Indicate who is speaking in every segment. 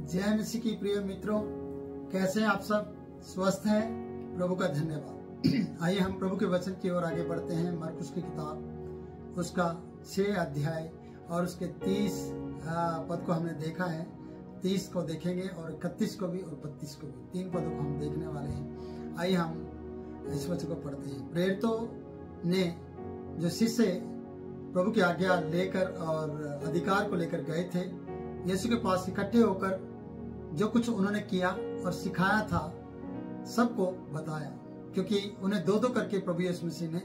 Speaker 1: जय मसीह की प्रिय मित्रों, कैसे हैं आप सब? स्वस्थ हैं? प्रभु का धन्यवाद। आइए हम प्रभु के वचन की ओर आगे बढ़ते हैं। मरकुस की किताब उसका 6 अध्याय और उसके 30 पद को हमने देखा है। 30 को देखेंगे और 31 को भी और 32 को भी, 3 पदों को हम देखने वाले हैं। आइए हम इस वचन को पढ़ते हैं। प्रेरितों ने जो शिष्य प्रभु की आज्ञा लेकर और अधिकार को लेकर गए थे, यीशु के पास इकट्ठे होकर जो कुछ उन्होंने किया और सिखाया था सबको बताया, क्योंकि उन्हें दो दो करके प्रभु यीशु मसीह ने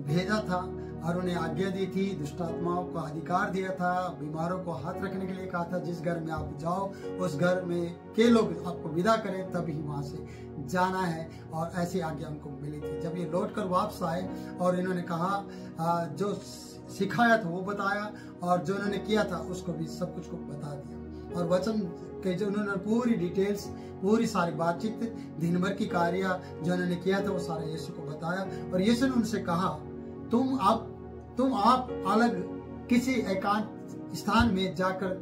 Speaker 1: भेजा था और उन्हें आज्ञा दी थी, दुष्ट आत्माओं का अधिकार दिया था, बीमारों को हाथ रखने के लिए कहा था। जिस घर में आप जाओ उस घर में के लोग आपको विदा करें तभी वहां से जाना है, और ऐसी आज्ञा उनको मिली थी। जब ये लौट कर वापस आए और इन्होंने कहा जो सिखाया था वो बताया और जो उन्होंने किया था उसको भी सब कुछ को बता दिया। और वचन के जो उन्होंने पूरी डिटेल्स, पूरी सारी बातचीत, दिन भर की कार्य जो उन्होंने किया था वो सारा यीशु को बताया। और यीशु ने उनसे कहा तुम आप अलग किसी एकांत स्थान में जाकर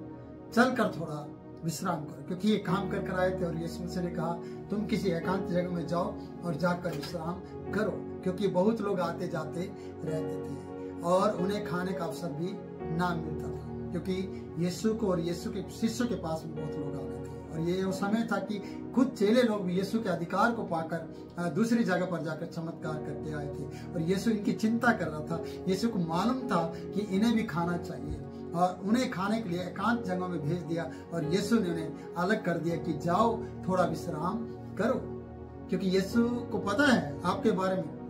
Speaker 1: चलकर थोड़ा विश्राम करो, क्योंकि ये काम कर आए थे। और यीशु मसीह ने कहा तुम किसी एकांत जगह में जाओ और जाकर विश्राम करो, क्योंकि बहुत लोग आते जाते रहते थे और उन्हें खाने का अवसर भी ना मिलता था, क्योंकि यीशु को और यीशु के शिष्यों के पास में बहुत लोग आते थे। और ये वो समय था कि खुद चेले लोग भी यीशु के अधिकार को पाकर दूसरी जगह पर जाकर चमत्कार करके आए थे। और यीशु इनकी चिंता कर रहा था। यीशु को मालूम था कि इन्हें भी खाना चाहिए और उन्हें खाने के लिए एकांत जगह में भेज दिया। और यीशु ने उन्हें अलग कर दिया कि जाओ थोड़ा विश्राम करो, क्योंकि यीशु को पता है आपके बारे में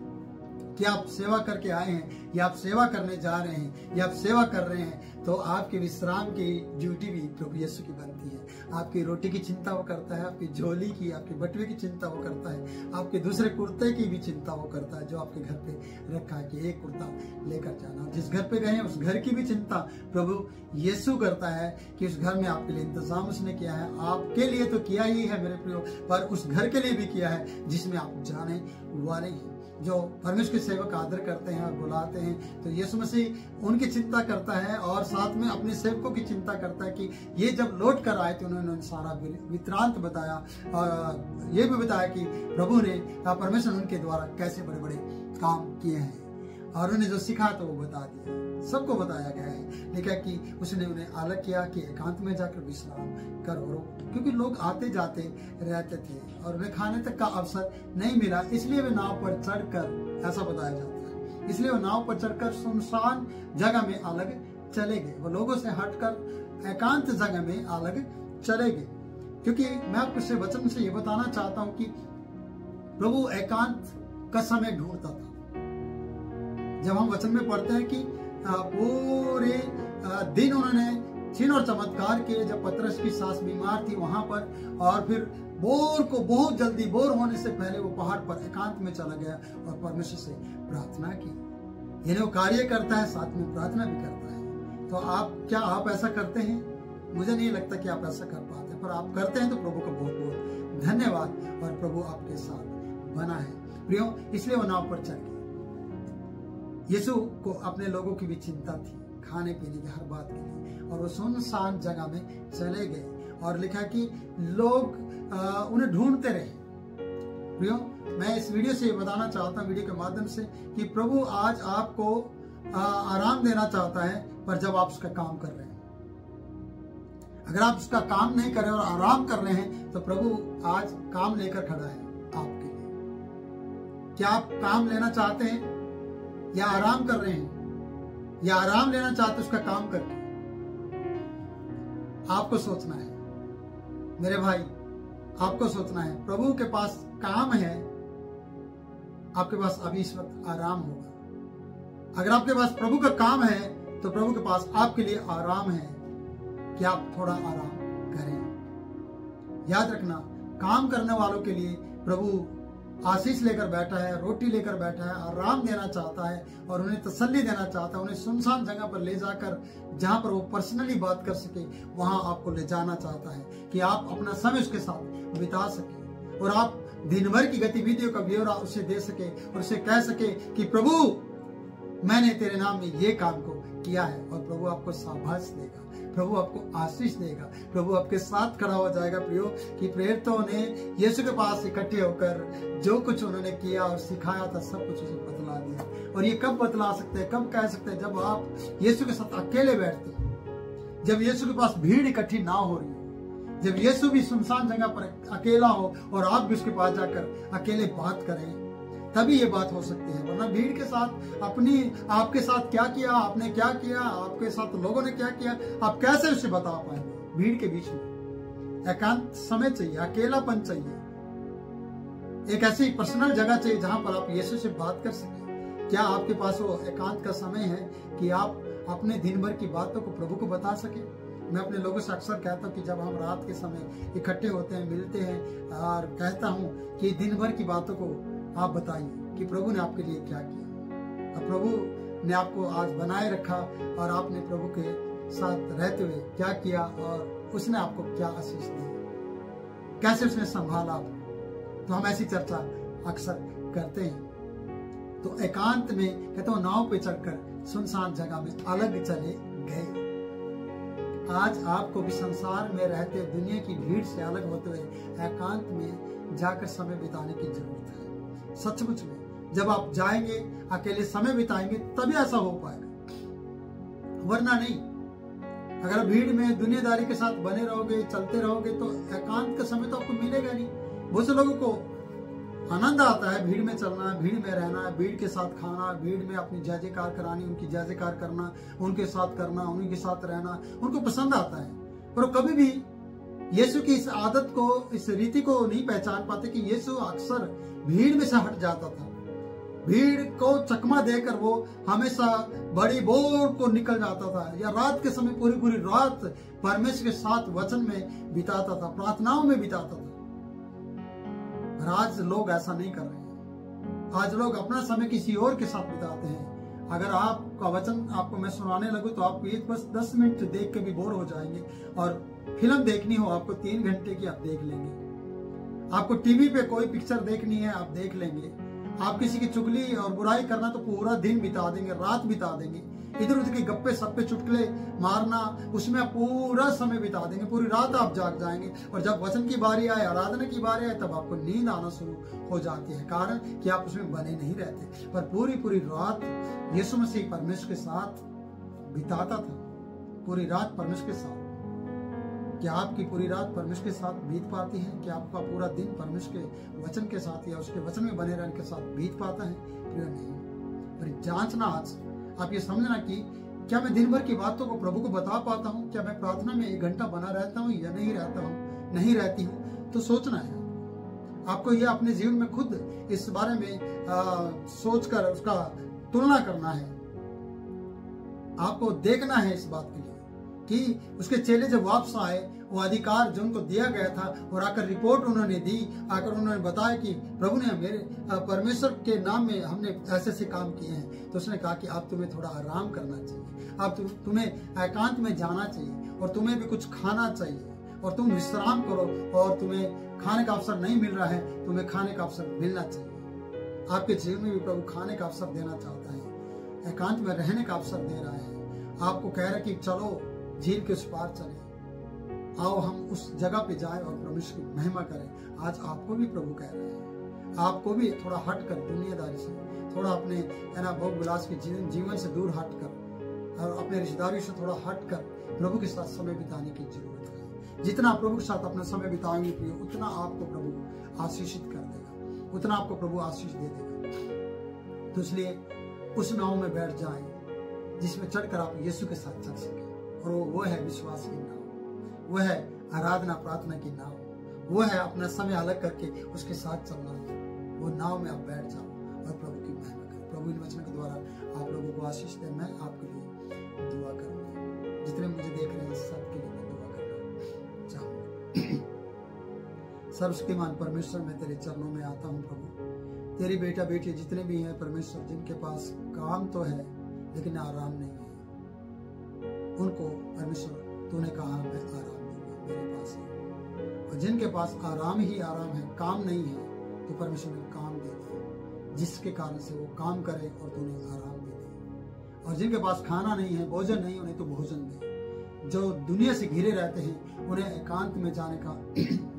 Speaker 1: कि आप सेवा करके आए हैं या आप सेवा करने जा रहे हैं या आप सेवा कर रहे हैं, तो आपके विश्राम की ड्यूटी भी प्रभु यीशु की बनती है। आपकी रोटी की चिंता वो करता है, आपकी झोली की, आपके बटुए की चिंता वो करता है, आपके दूसरे कुर्ते की भी चिंता वो करता है जो आपके घर पे रखा है कि एक कुर्ता लेकर जाना। जिस घर पे गए हैं उस घर की भी चिंता प्रभु यीशु करता है कि उस घर में आपके लिए इंतजाम उसने किया है। आपके लिए तो किया ही है मेरे प्रियो, पर उस घर के लिए भी किया है जिसमें आप जाने वाले हैं। जो परमेश्वर के सेवक आदर करते हैं और बुलाते हैं, तो यीशु मसीह उनकी चिंता करता है और साथ में अपने सेवकों की चिंता करता है कि ये जब लौट कर आए तो उन्होंने सारा वृत्तांत बताया और ये भी बताया कि प्रभु ने परमेश्वर उनके द्वारा कैसे बड़े बड़े काम किए हैं, और उन्हें जो सिखा तो वो बता दिया, सबको बताया गया है। लिखा कि उसने उन्हें अलग किया कि एकांत में जाकर विश्राम करो, क्योंकि लोग आते जाते रहते थे और उन्हें खाने तक का अवसर नहीं मिला। इसलिए वे नाव पर चढ़कर, ऐसा बताया जाता है, इसलिए वो नाव पर चढ़कर सुनसान जगह में अलग चले गए। वो लोगों से हटकर एकांत जगह में अलग चले गए, क्योंकि मैं आपको वचन से ये बताना चाहता हूँ कि प्रभु एकांत का समय ढूंढता था। जब हम वचन में पढ़ते हैं कि पूरे दिन उन्होंने चिन्ह और चमत्कार किए। जब पतरस की सास बीमार थी वहां पर, और फिर बहुत जल्दी बोर होने से पहले वो पहाड़ पर एकांत में चला गया और परमेश्वर से प्रार्थना की। यानी वो कार्य करता है, साथ में प्रार्थना भी करता है। तो क्या आप ऐसा करते हैं? मुझे नहीं लगता कि आप ऐसा कर पाते, पर आप करते हैं तो प्रभु का बहुत बहुत धन्यवाद, और प्रभु आपके साथ बना है प्रियो। इसलिए वो नाव पर चढ़ गए। यीशु को अपने लोगों की भी चिंता थी, खाने पीने की हर बात के लिए, और वो सुनसान जगह में चले गए। और लिखा कि लोग उन्हें ढूंढते रहे। प्रियो, मैं इस वीडियो से ये बताना चाहता हूँ, वीडियो के माध्यम से, कि प्रभु आज आपको आराम देना चाहता है, पर जब आप उसका काम कर रहे हैं। अगर आप उसका काम नहीं कर रहे और आराम कर रहे हैं तो प्रभु आज काम लेकर खड़ा है आपके लिए। क्या आप काम लेना चाहते हैं या आराम कर रहे हैं? या आराम लेना चाहते उसका काम करके? आपको सोचना है मेरे भाई, आपको सोचना है। प्रभु के पास काम है, आपके पास अभी इस वक्त आराम होगा। अगर आपके पास प्रभु का काम है तो प्रभु के पास आपके लिए आराम है कि आप थोड़ा आराम करें। याद रखना, काम करने वालों के लिए प्रभु आशीष लेकर बैठा है, रोटी लेकर बैठा है, आराम देना चाहता है और उन्हें तसल्ली देना चाहता है। उन्हें सुनसान जगह पर ले जाकर, जहां पर वो पर्सनली बात कर सके, वहां आपको ले जाना चाहता है कि आप अपना समय उसके साथ बिता सके और आप दिन भर की गतिविधियों का ब्यौरा उसे दे सके और उसे कह सके कि प्रभु मैंने तेरे नाम में ये काम को किया है, और प्रभु आपको शाबाश देगा। प्रभु आपको आशीष देगा, प्रभु आपके साथ खड़ा हो जाएगा। प्रियो कि प्रेरितों ने यीशु के पास इकट्ठे होकर जो कुछ उन्होंने किया और सिखाया था सब कुछ उसे बतला दिया। और ये कब बतला सकते हैं, कब कह सकते हैं? जब आप यीशु के साथ अकेले बैठते हो, जब यीशु के पास भीड़ इकट्ठी ना हो रही हो, जब यीशु भी सुनसान जगह पर अकेला हो और आप भी उसके पास जाकर अकेले बात करें, तभी ये बात हो सकती है। वरना भीड़ के साथ आपके साथ क्या किया, आपने क्या किया, आपके साथ लोगों ने क्या किया, आप कैसे उसे बता पाएंगे? भीड़ के बीच में एकांत समय चाहिए, अकेलापन चाहिए, एक ऐसी पर्सनल जगह चाहिए जहां पर आप यीशु से बात कर सकें। क्या आपके पास वो एकांत का समय है कि आप अपने दिन भर की बातों को प्रभु को बता सके? मैं अपने लोगों से अक्सर कहता हूँ कि जब हम रात के समय इकट्ठे होते हैं, मिलते हैं, और कहता हूँ कि दिन भर की बातों को आप बताइए कि प्रभु ने आपके लिए क्या किया, और प्रभु ने आपको आज बनाए रखा, और आपने प्रभु के साथ रहते हुए क्या किया, और उसने आपको क्या आशीष दी, कैसे उसने संभाला आपको। तो हम ऐसी चर्चा अक्सर करते हैं। तो एकांत में कहते हो नाव पे चढ़कर सुनसान जगह में अलग चले गए। आज आपको भी संसार में रहते दुनिया की भीड़ से अलग होते हुए एकांत में जाकर समय बिताने की जरूरत है। सचमुच में जब आप जाएंगे, अकेले समय बिताएंगे, तभी ऐसा हो पाएगा, वरना नहीं। अगर भीड़ में दुनियादारी के साथ बने रहोगे, चलते रहोगे, तो एकांत का समय तो आपको मिलेगा नहीं। बहुत से लोगों को आनंद आता है भीड़ में चलना, भीड़ में रहना, भीड़ के साथ खाना, भीड़ में अपनी जय जयकार करानी, उनकी जय जयकार करना, उनके साथ करना, उनके साथ रहना, उनको पसंद आता है। पर कभी भी यीशु की इस आदत को, इस रीति को नहीं पहचान पाते कि यीशु अक्सर भीड़ में से हट जाता था। भीड़ को चकमा देकर वो हमेशा बड़ी बोर को निकल जाता था, या रात के समय पूरी पूरी रात परमेश्वर के साथ वचन में बिताता था, प्रार्थनाओं में बिताता था। आज लोग ऐसा नहीं कर रहे हैं। आज लोग अपना समय किसी और के साथ बिताते हैं। अगर आपका वचन आपको मैं सुनाने लगूं तो आप ये बस 10 मिनट देख के भी बोर हो जाएंगे, और फिल्म देखनी हो आपको 3 घंटे की, आप देख लेंगे। आपको टीवी पे कोई पिक्चर देखनी है, आप देख लेंगे। आप किसी की चुगली और बुराई करना तो पूरा दिन बिता देंगे, रात बिता देंगे। इधर उधर की गप्पे सप्पे चुटकुले मारना, उसमें आप पूरा समय बिता देंगे, पूरी रात आप जाग जाएंगे। और जब वचन की बारी आए, आराधना की बारी आए, तब आपको नींद आना शुरू हो जाती है, कारण कि आप उसमें बने नहीं रहते। पर पूरी पूरी रात यीशु मसीह परमेश्वर के साथ बिताता था, पूरी रात परमेश्वर के साथ। क्या आपकी पूरी रात परमेश्वर के साथ बीत पाती है? क्या आपका पूरा दिन परमेश्वर के वचन के साथ या उसके वचन में बने रहने के साथ बीत पाता है? नहीं। पर जांचना, आज आप ये समझना कि क्या मैं दिन भर की बातों को प्रभु को बता पाता हूँ? क्या मैं प्रार्थना में 1 घंटा बना रहता हूँ या नहीं रहता हूँ, नहीं रहती हूँ? तो सोचना है आपको, ये अपने जीवन में खुद इस बारे में सोचकर उसका तुलना करना है। आपको देखना है इस बात के लिए कि उसके चेले जब वापस आए, वो अधिकार जो उनको दिया गया था, और आकर रिपोर्ट उन्होंने दी, आकर उन्होंने बताया कि प्रभु ने मेरे परमेश्वर के नाम में हमने ऐसे ऐसे काम किए हैं। तो उसने कहा कि आप तुम्हें थोड़ा आराम करना चाहिए, आप तुम्हें एकांत में जाना चाहिए, और तुम्हें भी कुछ खाना चाहिए, और तुम विश्राम करो, और तुम्हें खाने का अवसर नहीं मिल रहा है, तुम्हें खाने का अवसर मिलना चाहिए। आपके जीवन में भी प्रभु खाने का अवसर देना चाहता है, एकांत में रहने का अवसर दे रहा है। आपको कह रहा है कि चलो झील के उस पार चले, आओ हम उस जगह पे जाएं और परमेश्वर की महिमा करें। आज आपको भी प्रभु कह रहे हैं, आपको भी थोड़ा हट कर दुनियादारी से, थोड़ा अपने भोग विलास के जीवन से दूर हट कर, और अपने रिश्तेदारी से थोड़ा हट कर प्रभु के साथ समय बिताने की जरूरत है। जितना प्रभु के साथ अपना समय बिताएंगे प्रिय, उतना आपको प्रभु आशीषित कर देगा, उतना आपको प्रभु आशीष दे देगा। तो इसलिए उस नाव में बैठ जाए जिसमें चढ़कर आप यीशु के साथ चल सके, और वो है विश्वास की नाव, वो है आराधना प्रार्थना की नाव, वो है अपना समय अलग करके उसके साथ चलना। वो नाव में आप बैठ जाओ और प्रभु की महिमा करें। प्रभु इन वचनों के द्वारा आप लोगों को आशीष दे। मैं आपके लिए दुआ करूंगा, जितने मुझे देख रहे हैं सबके लिए मैं दुआ करना चाहूंगा। सर्वशक्तिमान परमेश्वर, मैं तेरे चरणों में आता हूँ प्रभु। तेरी बेटा बेटी जितने भी हैं परमेश्वर, जिनके पास काम तो है लेकिन आराम नहीं है, उनको परमेश्वर तूने कहा मैं आराम दूंगा, मेरे पास है। और जिनके पास आराम ही आराम है, काम नहीं है, तो परमेश्वर ने काम दे दिया जिसके कारण से वो काम करे और तूने आराम दे दिया। और जिनके पास खाना नहीं है, भोजन नहीं, उन्हें तो भोजन दे। जो दुनिया से घिरे रहते हैं उन्हें एकांत में जाने का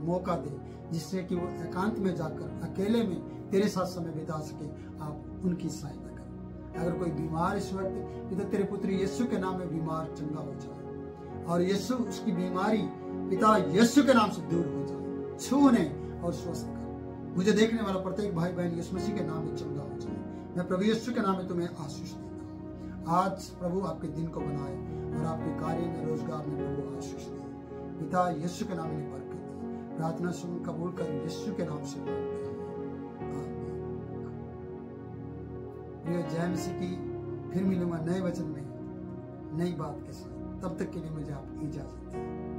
Speaker 1: मौका दे, जिससे कि वो एकांत में जाकर अकेले में तेरे साथ समय बिता सके। आप उनकी सहायता करो। अगर कोई बीमार इस वक्त पिता तेरे पुत्र यीशु के नाम में बीमार चंगा हो जाए और यीशु उसकी बीमारी पिता यीशु के नाम से दूर हो जाए। छू उन्हें और स्वस्थ कर। मुझे देखने वाला प्रत्येक भाई बहन यीशु मसीह के नाम में चंगा हो जाए। मैं प्रभु यीशु के नाम में तुम्हें आशीष देता हूँ। आज प्रभु आपके दिन को बनाए और आपके कार्य में रोजगार में प्रभु आशीष दे। पिता यीशु के नाम में बरकत दे। प्रार्थना सुन कबूल कर यीशु के नाम से मांगते हैं, आमीन। प्रिय जय मसीह की। फिर मिलूंगा नए वचन में नई बात के साथ। तब तक के लिए मुझे आपकी इजाजत दें।